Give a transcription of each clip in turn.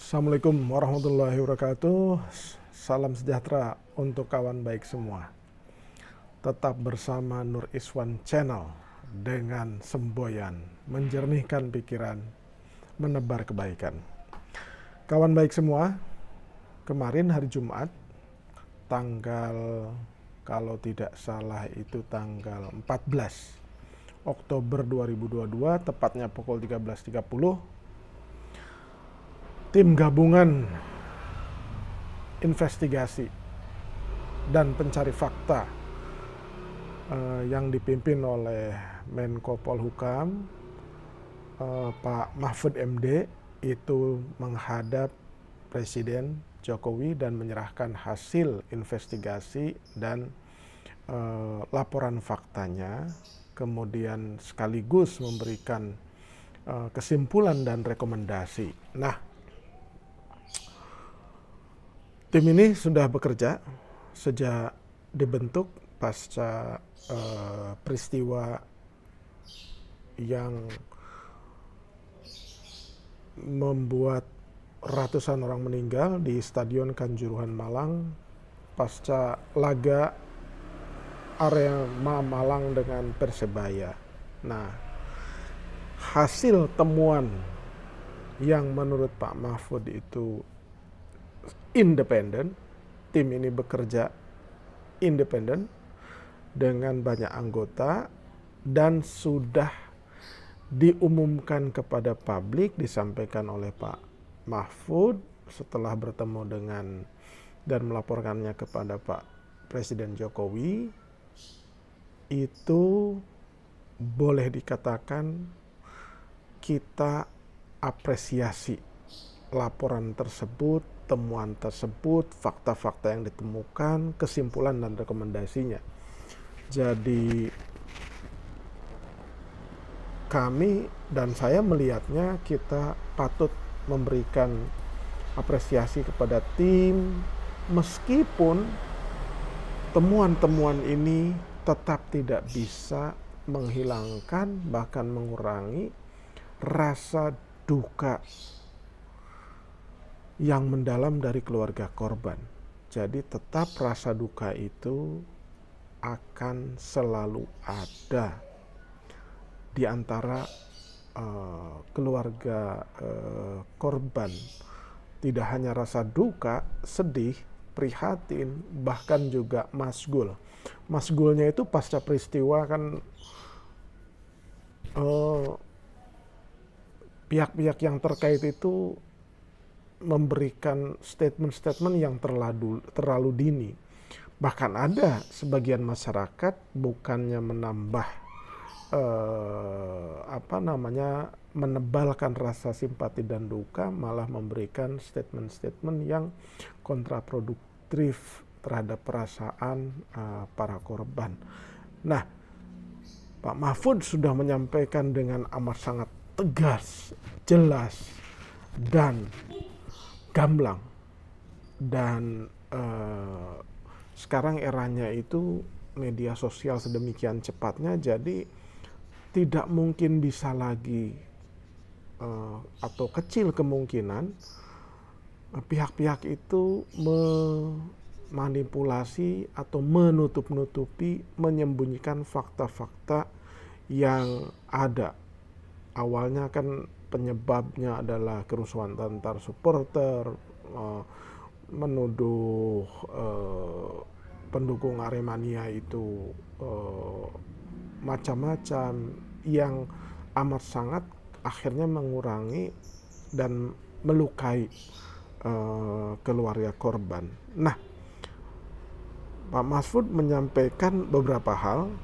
Assalamualaikum warahmatullahi wabarakatuh. Salam sejahtera untuk kawan baik semua. Tetap bersama Nur Iswan Channel dengan semboyan menjernihkan pikiran, menebar kebaikan. Kawan baik semua, kemarin hari Jumat, tanggal kalau tidak salah itu tanggal 14 Oktober 2022, tepatnya pukul 13.30, tim gabungan investigasi dan pencari fakta yang dipimpin oleh Menko Polhukam Pak Mahfud MD itu menghadap Presiden Jokowi dan menyerahkan hasil investigasi dan laporan faktanya, kemudian sekaligus memberikan kesimpulan dan rekomendasi. Nah, tim ini sudah bekerja sejak dibentuk pasca peristiwa yang membuat ratusan orang meninggal di Stadion Kanjuruhan Malang pasca laga Arema Malang dengan Persebaya. Nah, hasil temuan yang menurut Pak Mahfud itu independen, tim ini bekerja independen dengan banyak anggota dan sudah diumumkan kepada publik, disampaikan oleh Pak Mahfud setelah bertemu dengan dan melaporkannya kepada Pak Presiden Jokowi. Itu boleh dikatakan kita apresiasi laporan tersebut, temuan tersebut, fakta-fakta yang ditemukan, kesimpulan dan rekomendasinya. Jadi kami dan saya melihatnya kita patut memberikan apresiasi kepada tim, meskipun temuan-temuan ini tetap tidak bisa menghilangkan bahkan mengurangi rasa duka yang mendalam dari keluarga korban. Jadi tetap rasa duka itu akan selalu ada di antara keluarga korban. Tidak hanya rasa duka, sedih, prihatin, bahkan juga masgul. Masgulnya itu pasca peristiwa kan pihak-pihak yang terkait itu memberikan statement-statement yang terlalu dini. Bahkan ada sebagian masyarakat bukannya menambah menebalkan rasa simpati dan duka, malah memberikan statement-statement yang kontraproduktif terhadap perasaan para korban. Nah, Pak Mahfud sudah menyampaikan dengan amat sangat tegas, jelas, dan gamblang. Dan sekarang eranya itu media sosial sedemikian cepatnya, jadi tidak mungkin bisa lagi atau kecil kemungkinan pihak-pihak itu memanipulasi atau menutup-nutupi, menyembunyikan fakta-fakta yang ada. Awalnya kan penyebabnya adalah kerusuhan antar supporter, menuduh pendukung Aremania itu macam-macam, yang amat sangat akhirnya mengurangi dan melukai keluarga korban. Nah, Pak Mahfud menyampaikan beberapa hal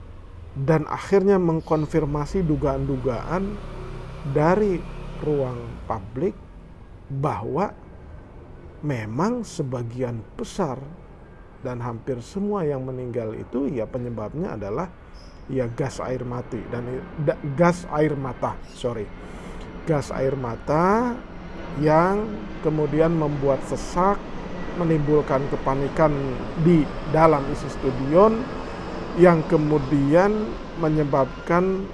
dan akhirnya mengkonfirmasi dugaan-dugaan dari ruang publik bahwa memang sebagian besar dan hampir semua yang meninggal itu ya penyebabnya adalah ya gas air mata yang kemudian membuat sesak, menimbulkan kepanikan di dalam isi stadion, yang kemudian menyebabkan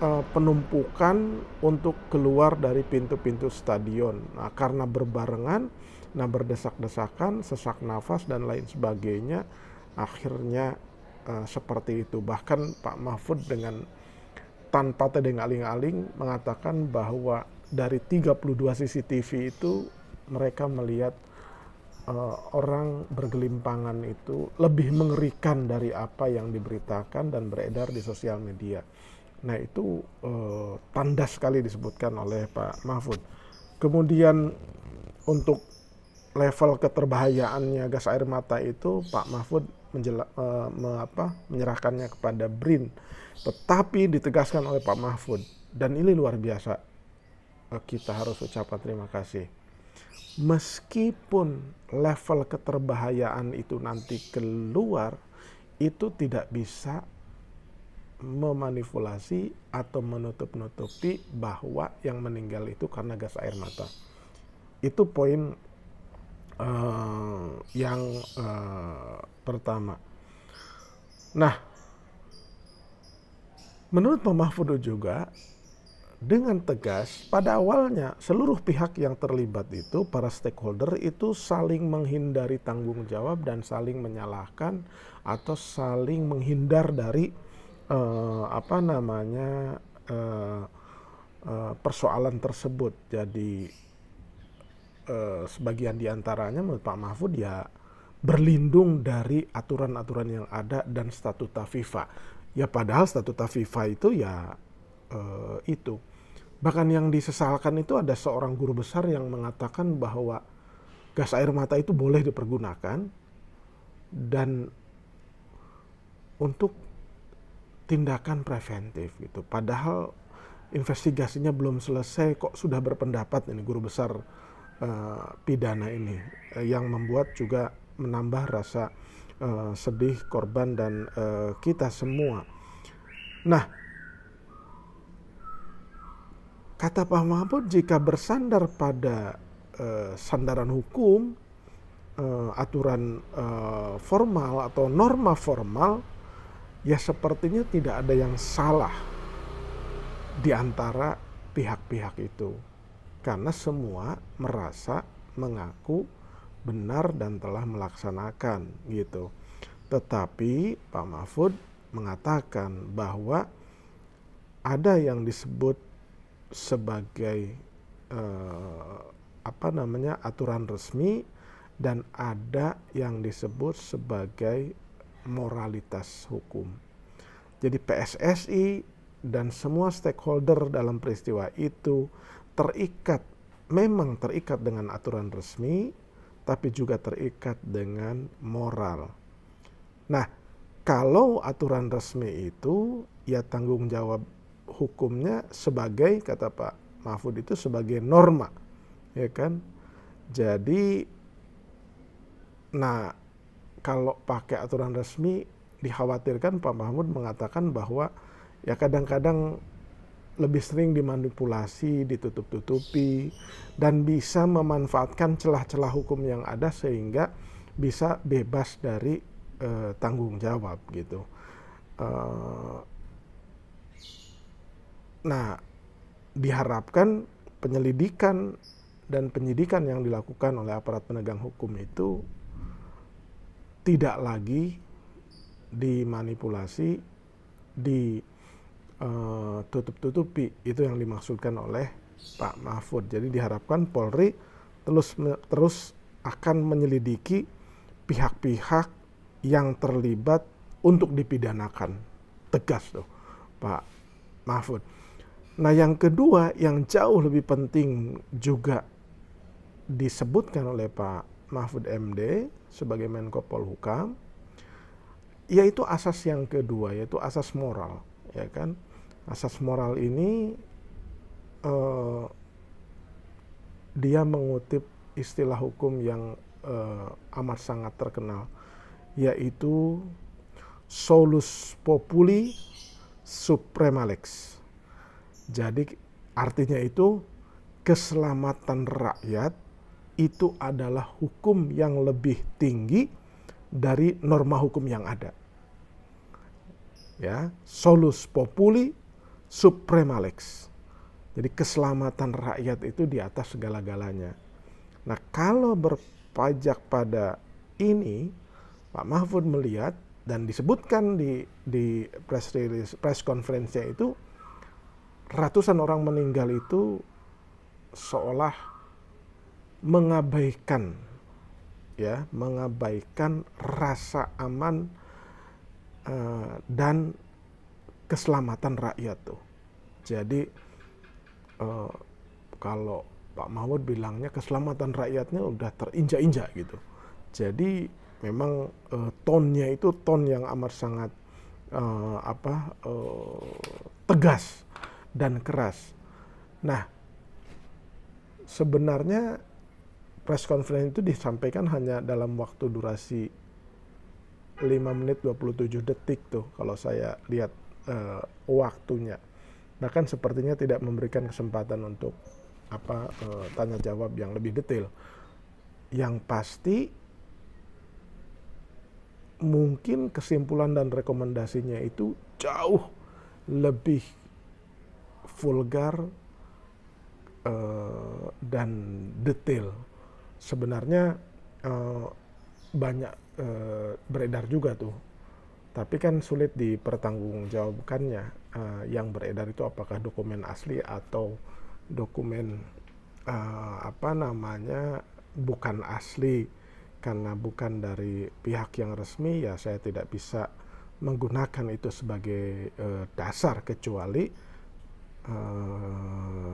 penumpukan untuk keluar dari pintu-pintu stadion. Nah, karena berbarengan, nah berdesak-desakan, sesak nafas dan lain sebagainya, akhirnya seperti itu. Bahkan Pak Mahfud dengan tanpa tedeng aling-aling mengatakan bahwa dari 32 CCTV itu mereka melihat orang bergelimpangan itu lebih mengerikan dari apa yang diberitakan dan beredar di sosial media. Nah itu tanda sekali disebutkan oleh Pak Mahfud. Kemudian untuk level keterbahayaannya gas air mata itu Pak Mahfud menyerahkannya kepada BRIN. Tetapi ditegaskan oleh Pak Mahfud, dan ini luar biasa, kita harus ucapkan terima kasih. Meskipun level keterbahayaan itu nanti keluar, itu tidak bisa memanipulasi atau menutup-nutupi bahwa yang meninggal itu karena gas air mata. Itu poin yang pertama. Nah, menurut Pak Mahfud juga dengan tegas, pada awalnya seluruh pihak yang terlibat itu, para stakeholder itu saling menghindari tanggung jawab dan saling menyalahkan atau saling menghindar dari persoalan tersebut. Jadi sebagian diantaranya menurut Pak Mahfud ya berlindung dari aturan-aturan yang ada dan statuta FIFA. Ya padahal statuta FIFA itu ya itu. Bahkan yang disesalkan itu ada seorang guru besar yang mengatakan bahwa gas air mata itu boleh dipergunakan dan untuk tindakan preventif gitu. Padahal investigasinya belum selesai kok sudah berpendapat ini guru besar pidana ini, yang membuat juga menambah rasa sedih korban dan kita semua. Nah, kata Pak Mahfud, jika bersandar pada sandaran hukum, aturan formal atau norma formal, ya sepertinya tidak ada yang salah di antara pihak-pihak itu. Karena semua merasa mengaku benar dan telah melaksanakan gitu. Tetapi Pak Mahfud mengatakan bahwa ada yang disebut sebagai aturan resmi dan ada yang disebut sebagai moralitas hukum. Jadi PSSI dan semua stakeholder dalam peristiwa itu memang terikat dengan aturan resmi, tapi juga terikat dengan moral. Nah, kalau aturan resmi itu ya tanggung jawab hukumnya sebagai, kata Pak Mahfud itu sebagai norma, ya kan? Jadi, nah kalau pakai aturan resmi dikhawatirkan Pak Mahfud mengatakan bahwa ya kadang-kadang lebih sering dimanipulasi, ditutup-tutupi, dan bisa memanfaatkan celah-celah hukum yang ada sehingga bisa bebas dari tanggung jawab gitu. Nah, diharapkan penyelidikan dan penyidikan yang dilakukan oleh aparat penegak hukum itu tidak lagi dimanipulasi, ditutup-tutupi. Itu yang dimaksudkan oleh Pak Mahfud. Jadi diharapkan Polri terus akan menyelidiki pihak-pihak yang terlibat untuk dipidanakan. Tegas tuh Pak Mahfud. Nah yang kedua yang jauh lebih penting juga disebutkan oleh Pak Mahfud MD sebagai Menko Polhukam, yaitu asas yang kedua, yaitu asas moral, ya kan? Asas moral ini dia mengutip istilah hukum yang amat sangat terkenal, yaitu solus populi suprema lex. Jadi artinya itu keselamatan rakyat itu adalah hukum yang lebih tinggi dari norma hukum yang ada. Ya, solus populi suprema lex. Jadi keselamatan rakyat itu di atas segala-galanya. Nah, kalau berpajak pada ini, Pak Mahfud melihat dan disebutkan di press release, press conference-nya itu, ratusan orang meninggal itu seolah mengabaikan rasa aman dan keselamatan rakyat tuh. Jadi kalau Pak Mahfud bilangnya keselamatan rakyatnya udah terinjak-injak gitu. Jadi memang tonnya itu ton yang amat sangat tegas dan keras. Nah, sebenarnya press conference itu disampaikan hanya dalam waktu durasi 5 menit 27 detik tuh kalau saya lihat waktunya. Bahkan sepertinya tidak memberikan kesempatan untuk tanya jawab yang lebih detail. Yang pasti mungkin kesimpulan dan rekomendasinya itu jauh lebih vulgar dan detail. Sebenarnya banyak beredar juga tuh, tapi kan sulit dipertanggungjawabkannya. Yang beredar itu apakah dokumen asli atau dokumen bukan asli. Karena bukan dari pihak yang resmi, ya saya tidak bisa menggunakan itu sebagai dasar, kecuali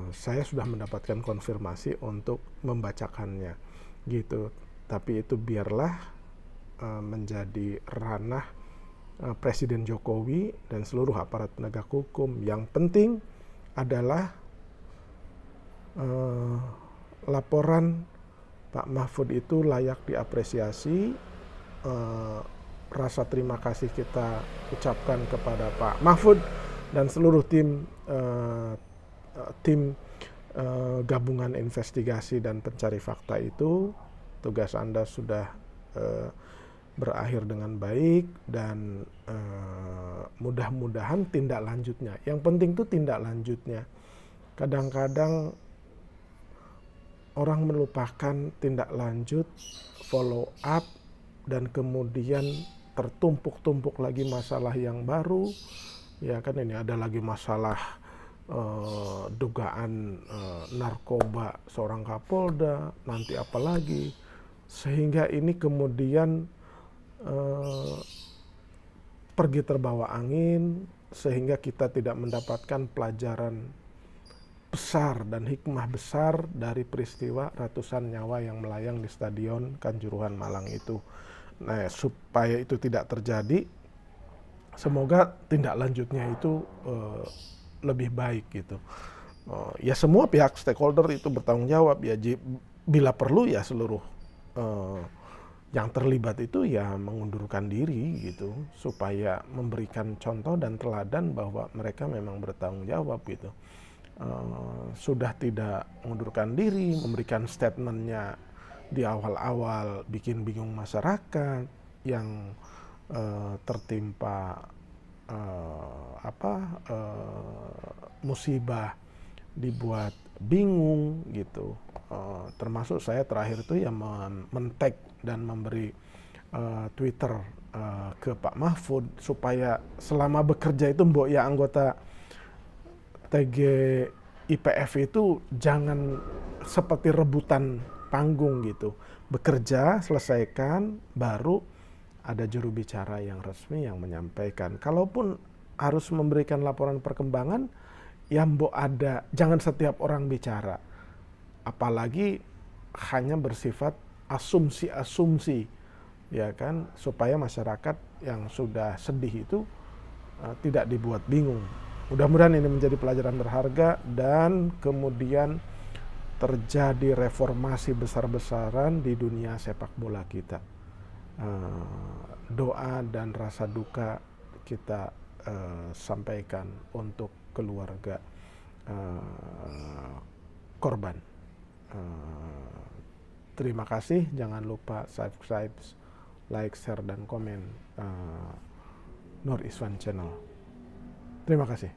saya sudah mendapatkan konfirmasi untuk membacakannya gitu. Tapi itu biarlah menjadi ranah Presiden Jokowi dan seluruh aparat penegak hukum. Yang penting adalah laporan Pak Mahfud itu layak diapresiasi. Rasa terima kasih kita ucapkan kepada Pak Mahfud dan seluruh tim gabungan investigasi dan pencari fakta itu. Tugas Anda sudah berakhir dengan baik dan mudah-mudahan tindak lanjutnya. Yang penting itu tindak lanjutnya. Kadang-kadang orang melupakan tindak lanjut, follow up, dan kemudian tertumpuk-tumpuk lagi masalah yang baru. Ya kan, ini ada lagi masalah dugaan narkoba seorang Kapolda, nanti apa lagi. Sehingga ini kemudian pergi terbawa angin, sehingga kita tidak mendapatkan pelajaran besar dan hikmah besar dari peristiwa ratusan nyawa yang melayang di Stadion Kanjuruhan Malang itu. Nah, supaya itu tidak terjadi, semoga tindak lanjutnya itu lebih baik gitu. Ya semua pihak stakeholder itu bertanggung jawab ya, bila perlu ya seluruh yang terlibat itu ya mengundurkan diri gitu, supaya memberikan contoh dan teladan bahwa mereka memang bertanggung jawab gitu. Sudah tidak mengundurkan diri, memberikan statementnya di awal-awal bikin bingung masyarakat yang tertimpa musibah, dibuat bingung gitu. Termasuk saya terakhir itu ya men-tag dan memberi Twitter ke Pak Mahfud supaya selama bekerja itu mbok ya anggota TGIPF itu jangan seperti rebutan panggung gitu. Bekerja, selesaikan, baru ada juru bicara yang resmi yang menyampaikan. Kalaupun harus memberikan laporan perkembangan, ya mbok ada, jangan setiap orang bicara. Apalagi hanya bersifat asumsi-asumsi, ya kan, supaya masyarakat yang sudah sedih itu tidak dibuat bingung. Mudah-mudahan ini menjadi pelajaran berharga dan kemudian terjadi reformasi besar-besaran di dunia sepak bola kita. Doa dan rasa duka kita sampaikan untuk keluarga korban. Terima kasih, jangan lupa subscribe, like, share, dan komen Nur Iswan Channel. Terima kasih.